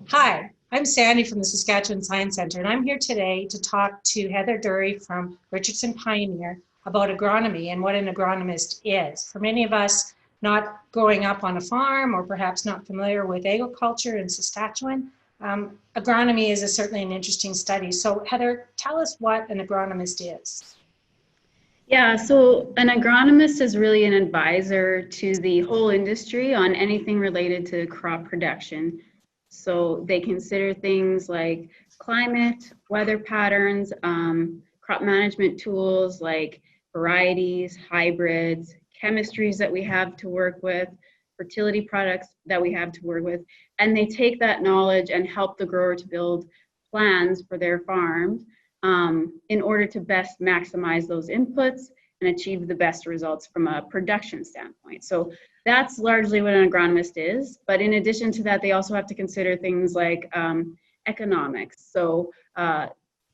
Hi, I'm Sandy from the Saskatchewan Science Centre, and I'm here today to talk to Heather Durie from Richardson Pioneer about agronomy and what an agronomist is. For many of us not growing up on a farm or perhaps not familiar with agriculture in Saskatchewan, agronomy is certainly an interesting study. So Heather, tell us what an agronomist is. Yeah, so an agronomist is really an advisor to the whole industry on anything related to crop production. So they consider things like climate, weather patterns, crop management tools like varieties, hybrids, chemistries that we have to work with, fertility products that we have to work with. And they take that knowledge and help the grower to build plans for their farms in order to best maximize those inputs and achieve the best results from a production standpoint. So that's largely what an agronomist is. But in addition to that, they also have to consider things like economics. So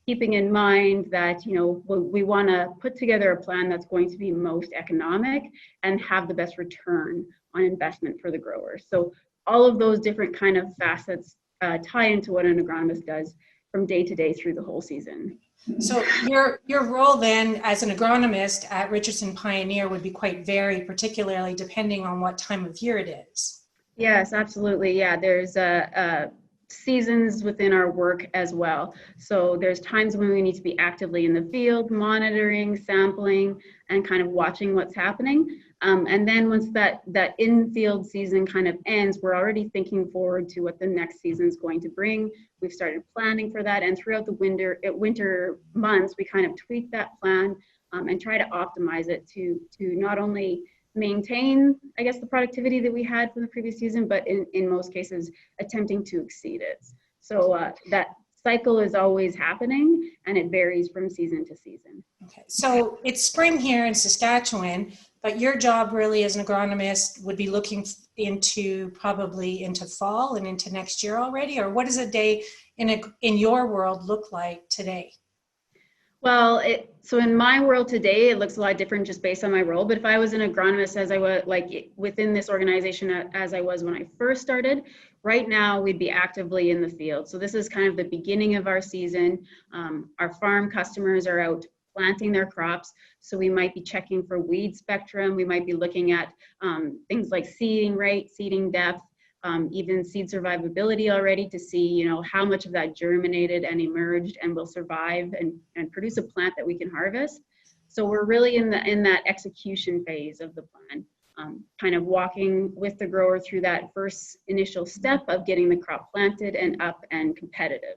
keeping in mind that we want to put together a plan that's going to be most economic and have the best return on investment for the growers. So all of those different kind of facets tie into what an agronomist does from day to day through the whole season. So your role then as an agronomist at Richardson Pioneer would be quite varied, particularly depending on what time of year it is. Yes, absolutely. Yeah, there's seasons within our work as well. So there's times when we need to be actively in the field, monitoring, sampling, and kind of watching what's happening. And then once that in-field season kind of ends, we're already thinking forward to what the next season is going to bring. We've started planning for that, and throughout the winter months, we kind of tweak that plan and try to optimize it to not only maintain, I guess, the productivity that we had from the previous season, but in most cases, attempting to exceed it. So that cycle is always happening, and it varies from season to season. Okay, so it's spring here in Saskatchewan, but your job really as an agronomist would be looking probably into fall and into next year already, or what does a day in your world look like today? Well, so in my world today, it looks a lot different just based on my role. But if I was an agronomist, as I was like within this organization, as I was when I first started, right now we'd be actively in the field. So this is kind of the beginning of our season. Our farm customers are out planting their crops. So we might be checking for weed spectrum. We might be looking at things like seeding rate, seeding depth, even seed survivability already to see, how much of that germinated and emerged and will survive and produce a plant that we can harvest. So we're really in that execution phase of the plan, kind of walking with the grower through that first initial step of getting the crop planted and up and competitive.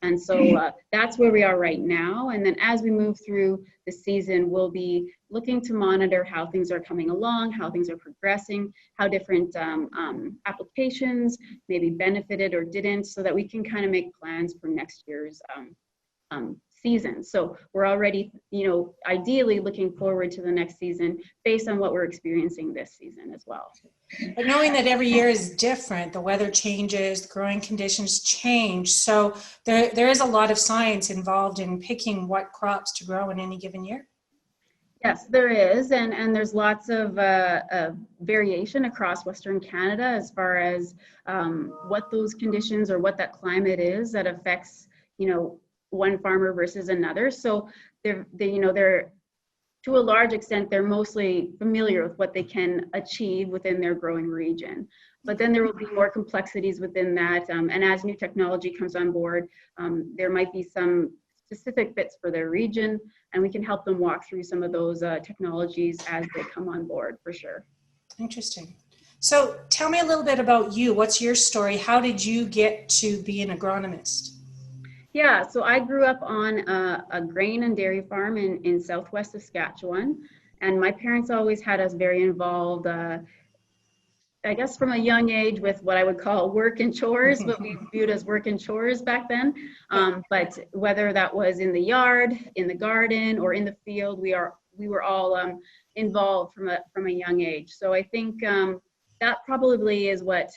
And so that's where we are right now. And then as we move through the season, we'll be looking to monitor how things are coming along, how things are progressing, how different applications maybe benefited or didn't, so that we can kind of make plans for next year's season. So we're already, ideally looking forward to the next season based on what we're experiencing this season as well. But knowing that every year is different, the weather changes, the growing conditions change. So there is a lot of science involved in picking what crops to grow in any given year. Yes, there is, and there's lots of variation across Western Canada as far as what those conditions or what that climate is that affects, one farmer versus another. So they're to a large extent, they're mostly familiar with what they can achieve within their growing region. But then there will be more complexities within that. And as new technology comes on board, there might be some specific fits for their region, and we can help them walk through some of those technologies as they come on board, for sure. Interesting. So tell me a little bit about you. What's your story? How did you get to be an agronomist? Yeah, so I grew up on a grain and dairy farm in southwest Saskatchewan, and my parents always had us very involved, I guess from a young age, with what I would call work and chores, what we viewed as work and chores back then. But whether that was in the yard, in the garden, or in the field, we were all involved from a young age. So I think that probably is what,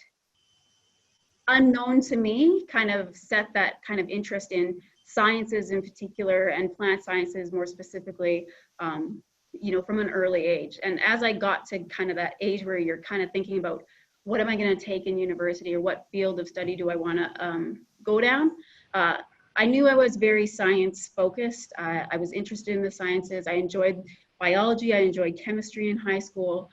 unknown to me, kind of set that kind of interest in sciences in particular and plant sciences more specifically, from an early age. And as I got to kind of that age where you're kind of thinking about what am I going to take in university, or what field of study do I want to go down? I knew I was very science focused. I was interested in the sciences. I enjoyed biology. I enjoyed chemistry in high school.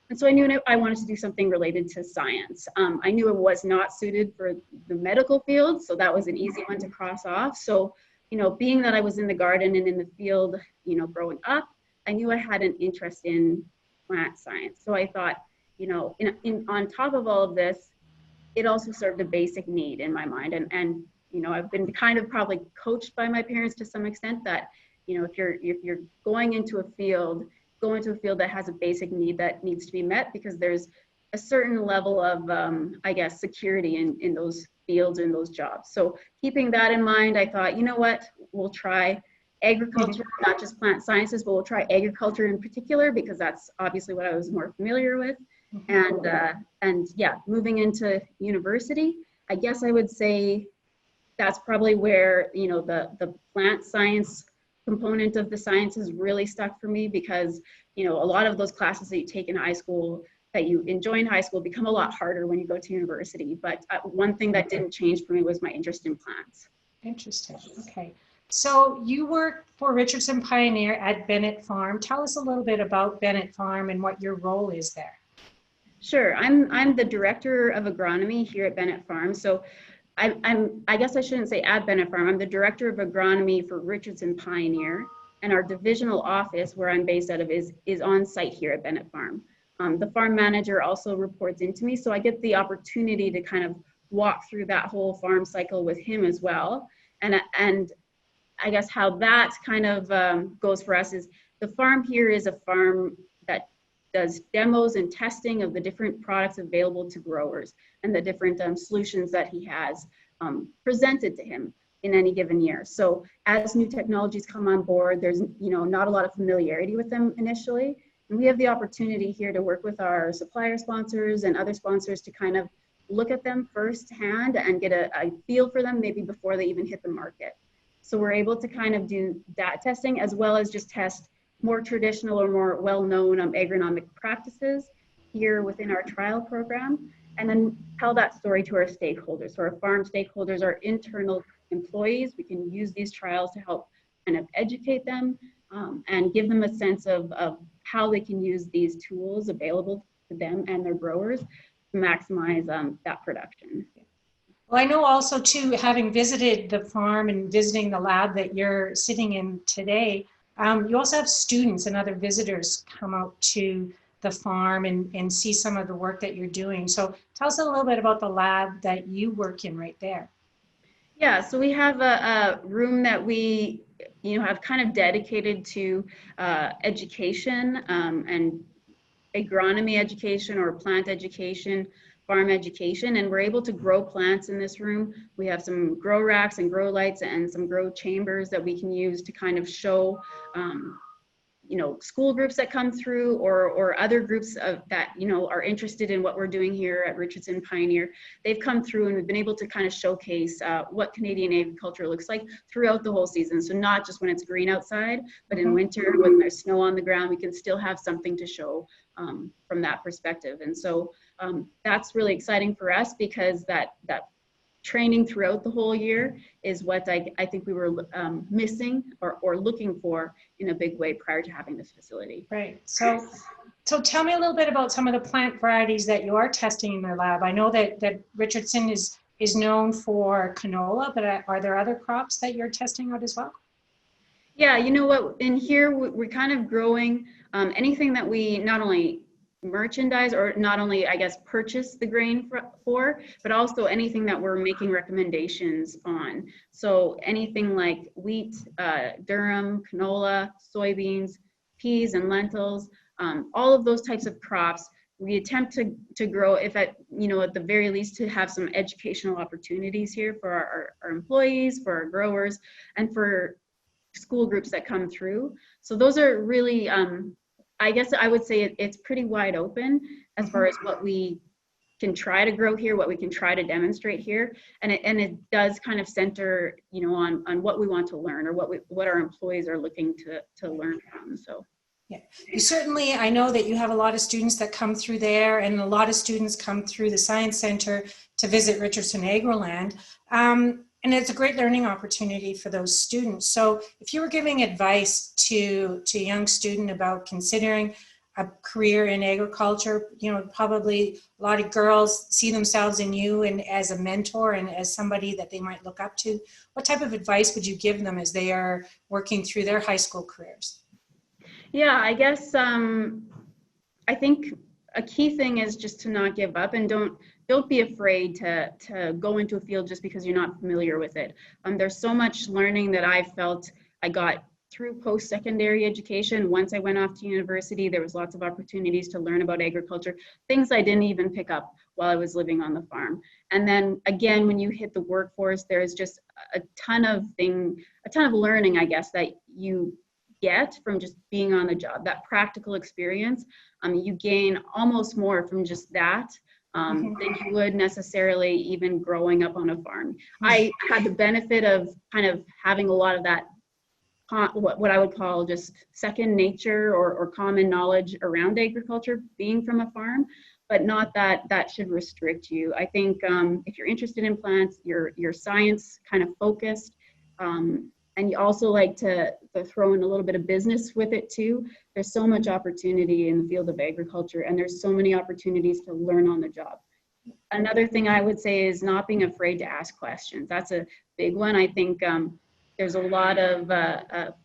And so I knew I wanted to do something related to science. I knew it was not suited for the medical field, so that was an easy one to cross off. So, you know, being that I was in the garden and in the field, you know, growing up, I knew I had an interest in plant science. So I thought, you know, on top of all of this, it also served a basic need in my mind. And you know, I've been kind of probably coached by my parents to some extent that, you know, if you're going into a field, go into a field that has a basic need that needs to be met, because there's a certain level of, I guess, security in those fields and those jobs. So keeping that in mind, I thought, you know what, we'll try agriculture, not just plant sciences, but we'll try agriculture in particular, because that's obviously what I was more familiar with. And yeah, moving into university, I guess I would say that's probably where, you know, the plant science component of the sciences really stuck for me, because, you know, a lot of those classes that you take in high school, that you enjoy in high school, become a lot harder when you go to university. But one thing that didn't change for me was my interest in plants. Interesting. Okay. So you work for Richardson Pioneer at Bennett Farm. Tell us a little bit about Bennett Farm and what your role is there. Sure. I'm the director of agronomy here at Bennett Farm. So I guess I shouldn't say at Bennett Farm. I'm the director of agronomy for Richardson Pioneer, and our divisional office, where I'm based out of, is on site here at Bennett Farm. The farm manager also reports into me, so I get the opportunity to kind of walk through that whole farm cycle with him as well. And I guess how that kind of goes for us is, the farm here is a farm that does demos and testing of the different products available to growers and the different solutions that he has presented to him in any given year. So as new technologies come on board, there's, you know, not a lot of familiarity with them initially. And we have the opportunity here to work with our supplier sponsors and other sponsors to kind of look at them firsthand and get a feel for them maybe before they even hit the market. So we're able to kind of do that testing, as well as just test more traditional or more well-known agronomic practices here within our trial program, and then tell that story to our stakeholders. So our farm stakeholders, our internal employees, we can use these trials to help kind of educate them and give them a sense of how they can use these tools available to them and their growers to maximize that production. Well, I know also too, having visited the farm and visiting the lab that you're sitting in today, you also have students and other visitors come out to the farm and see some of the work that you're doing. So tell us a little bit about the lab that you work in right there. Yeah, so we have a room that we, you know, have kind of dedicated to education and agronomy education or plant education, farm education, and we're able to grow plants in this room. We have some grow racks and grow lights and some grow chambers that we can use to kind of show you know, school groups that come through, or other groups that, you know, are interested in what we're doing here at Richardson Pioneer. They've come through and we've been able to kind of showcase what Canadian agriculture looks like throughout the whole season. So not just when it's green outside, but in winter when there's snow on the ground, we can still have something to show from that perspective. And so that's really exciting for us, because that training throughout the whole year is what I think we were missing or looking for in a big way prior to having this facility. Right. So tell me a little bit about some of the plant varieties that you are testing in the lab. I know that Richardson is known for canola, but are there other crops that you're testing out as well? Yeah, you know what, in here we're kind of growing anything that we not only merchandise or not only, I guess, purchase the grain for, but also anything that we're making recommendations on. So anything like wheat, durum, canola, soybeans, peas and lentils, all of those types of crops, we attempt to grow, if at, you know, at the very least, to have some educational opportunities here for our employees, for our growers, and for school groups that come through. So those are really, I guess I would say it's pretty wide open as far as what we can try to grow here, what we can try to demonstrate here, and it does kind of center, you know, on what we want to learn, or what our employees are looking to learn from. So Yeah, you certainly, I know that you have a lot of students that come through there, and a lot of students come through the Science Center to visit Richardson Agroland. And it's a great learning opportunity for those students. So if you were giving advice to a young student about considering a career in agriculture, you know, probably a lot of girls see themselves in you and as a mentor and as somebody that they might look up to. What type of advice would you give them as they are working through their high school careers? Yeah, I guess I think a key thing is just to not give up, and don't be afraid to go into a field just because you're not familiar with it. There's so much learning that I felt I got through post-secondary education. Once I went off to university, there was lots of opportunities to learn about agriculture, things I didn't even pick up while I was living on the farm. And then again, when you hit the workforce, there's just a ton of learning, I guess, that you get from just being on the job, that practical experience. You gain almost more from just that than you would necessarily even growing up on a farm. I had the benefit of kind of having a lot of that, what I would call just second nature or common knowledge around agriculture, being from a farm, but not that that should restrict you. I think if you're interested in plants, you're science kind of focused, and you also like to throw in a little bit of business with it too. There's so much opportunity in the field of agriculture, and there's so many opportunities to learn on the job. Another thing I would say is not being afraid to ask questions. That's a big one. I think there's a lot of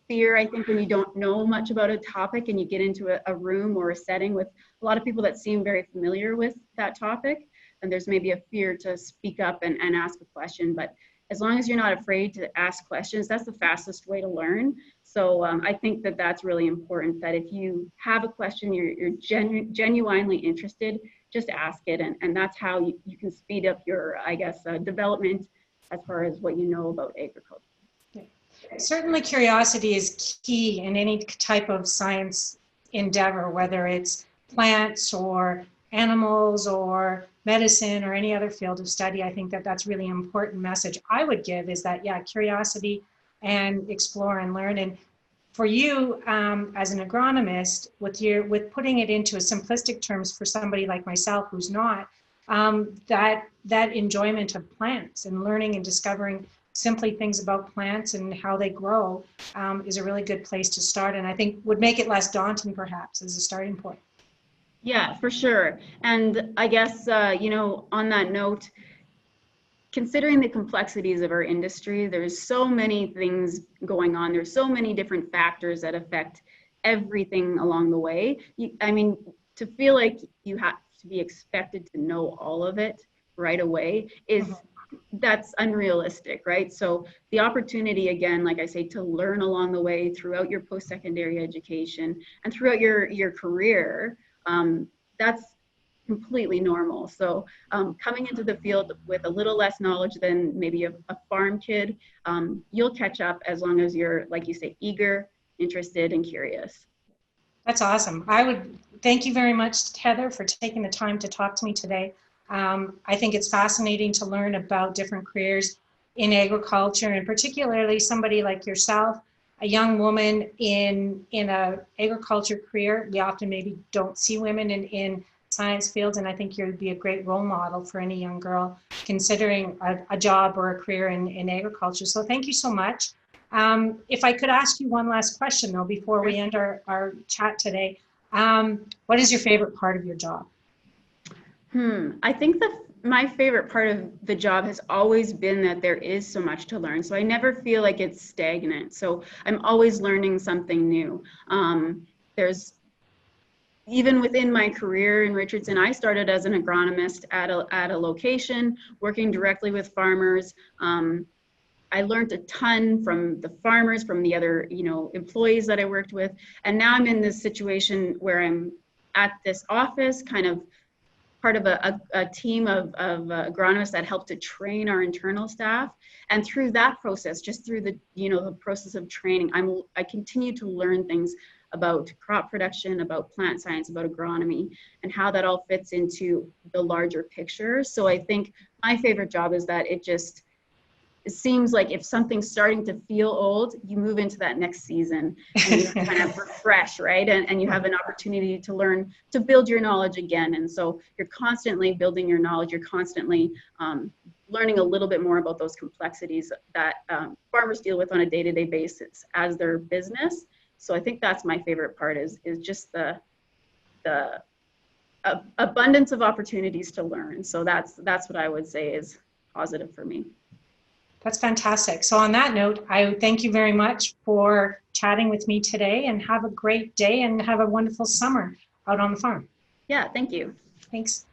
fear, I think, when you don't know much about a topic and you get into a room or a setting with a lot of people that seem very familiar with that topic, and there's maybe a fear to speak up and ask a question. But as long as you're not afraid to ask questions, that's the fastest way to learn. So I think that that's really important, that if you have a question, you're genuinely interested, just ask it. And that's how you can speed up your, I guess, development as far as what you know about agriculture. Certainly curiosity is key in any type of science endeavor, whether it's plants or animals or medicine or any other field of study. I think that that's really an important message I would give, is that, yeah, curiosity and explore and learn. And for you as an agronomist, with putting it into a simplistic terms for somebody like myself who's not, that enjoyment of plants and learning and discovering simply things about plants and how they grow is a really good place to start, and I think would make it less daunting perhaps as a starting point. Yeah, for sure. And I guess, you know, on that note, considering the complexities of our industry, there's so many things going on. There's so many different factors that affect everything along the way. I mean, to feel like you have to be expected to know all of it right away that's unrealistic, right? So the opportunity, again, like I say, to learn along the way throughout your post-secondary education and throughout your career, that's completely normal. So coming into the field with a little less knowledge than maybe a farm kid, you'll catch up as long as you're, like you say, eager, interested, and curious. That's awesome. I would thank you very much, Heather, for taking the time to talk to me today. I think it's fascinating to learn about different careers in agriculture, and particularly somebody like yourself, a young woman in a agriculture career. We often maybe don't see women in science fields, and I think you'd be a great role model for any young girl considering a job or a career in agriculture. So thank you so much. If I could ask you one last question though, before we end our chat today, what is your favorite part of your job? I think my favorite part of the job has always been that there is so much to learn. So I never feel like it's stagnant. So I'm always learning something new. There's, even within my career in Richardson, I started as an agronomist at a location, working directly with farmers. I learned a ton from the farmers, from the other, employees that I worked with. And now I'm in this situation where I'm at this office, kind of part of a team of agronomists that help to train our internal staff. And through that process, just through the process of training, I continue to learn things about crop production, about plant science, about agronomy, and how that all fits into the larger picture. So I think my favorite job is that it seems like if something's starting to feel old, you move into that next season and you kind of refresh, right? And you have an opportunity to learn, to build your knowledge again. And so you're constantly building your knowledge. You're constantly learning a little bit more about those complexities that farmers deal with on a day-to-day basis as their business. So I think that's my favorite part is just the abundance of opportunities to learn. So that's what I would say is positive for me. That's fantastic. So on that note, I thank you very much for chatting with me today, and have a great day and have a wonderful summer out on the farm. Yeah, thank you. Thanks.